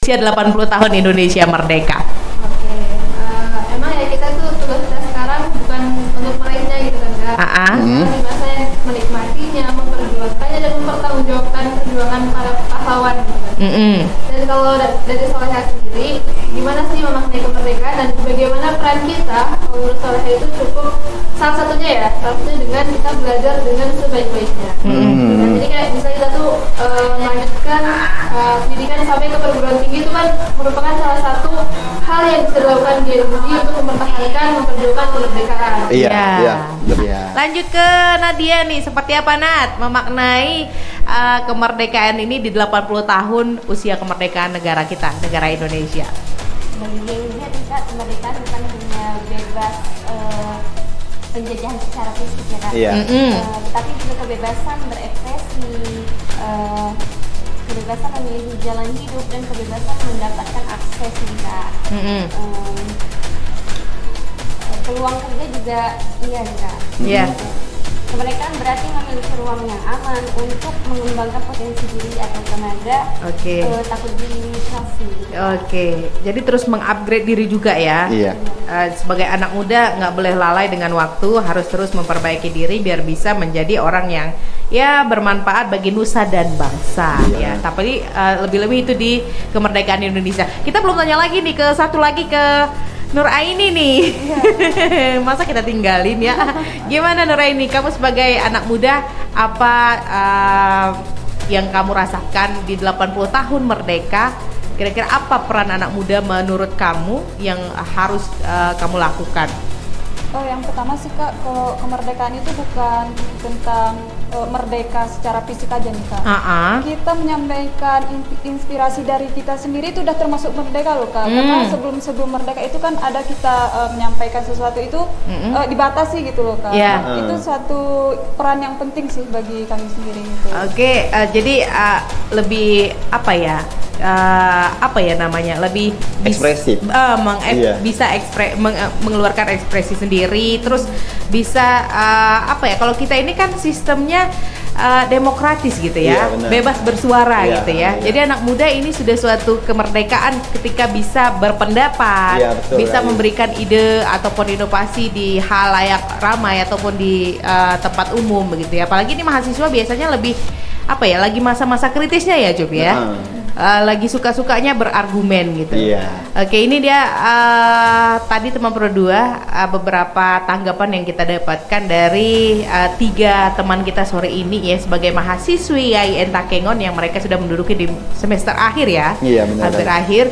usia 80 tahun Indonesia merdeka? Oke, emang ya kita tuh tugas kita sekarang bukan untuk meraihnya gitu kan Kak. Tapi bahasanya menikmatinya, memperjuangkannya dan mempertanggungjawabkan perjuangan para pahlawan gitu kan. Dan kalau dari Soleha sendiri, gimana sih memaknai kemerdekaan dan bagaimana peran kita? Kalau menurut Soleha itu cukup salah satunya dengan kita belajar dengan sebaik-baiknya. Dan jadi kayak bisa kita tuh melanjutkan pendidikan sampai ke perguruan tinggi itu kan merupakan salah satu hal yang bisa dilakukan di Indonesia untuk mempertahankan, memperjuangkan kemerdekaan. Iya. Lanjut ke Nadia nih, seperti apa Nat memaknai kemerdekaan ini di 80 tahun usia kemerdekaan negara kita, negara Indonesia? Bagi Indonesia tidak, kemerdekaan bukan hanya bebas penjajahan secara fisik ya kan, tetapi juga kebebasan berekspresi, kebebasan memilih jalan hidup dan kebebasan mendapatkan akses kita. Peluang kerja juga iya. Kemerdekaan berarti memiliki ruang yang aman untuk mengembangkan potensi diri atau tenaga, takut dilimitasi. Jadi terus mengupgrade diri juga ya. Sebagai anak muda nggak boleh lalai dengan waktu, harus terus memperbaiki diri biar bisa menjadi orang yang ya bermanfaat bagi nusa dan bangsa ya. Tapi lebih-lebih itu di kemerdekaan Indonesia. Kita belum tanya lagi nih ke satu lagi ke Nuraini nih. Masa kita tinggalin ya. Gimana Nuraini, kamu sebagai anak muda apa yang kamu rasakan di 80 tahun merdeka? Kira-kira apa peran anak muda menurut kamu yang harus kamu lakukan? Oh, yang pertama sih Kak, kalau kemerdekaan itu bukan tentang merdeka secara fisik aja nih Kak. Kita menyampaikan inspirasi dari kita sendiri itu udah termasuk merdeka loh Kak. Karena sebelum merdeka itu kan ada kita menyampaikan sesuatu itu dibatasi gitu loh Kak. Itu suatu peran yang penting sih bagi kami sendiri gitu. Jadi lebih apa ya? Lebih ekspresif, bisa mengeluarkan ekspresi sendiri, terus bisa kalau kita ini kan sistemnya demokratis gitu ya, bebas bersuara gitu ya. Jadi anak muda ini sudah suatu kemerdekaan ketika bisa berpendapat, bisa memberikan ide ataupun inovasi di halayak ramai ataupun di tempat umum begitu ya. Apalagi ini mahasiswa biasanya lebih lagi masa-masa kritisnya ya Job ya. Lagi suka-sukanya berargumen gitu. Ini dia tadi teman Pro 2 beberapa tanggapan yang kita dapatkan dari 3 teman kita sore ini ya, sebagai mahasiswi IAIN Takengon yang mereka sudah menduduki di semester akhir ya. Hampir akhir.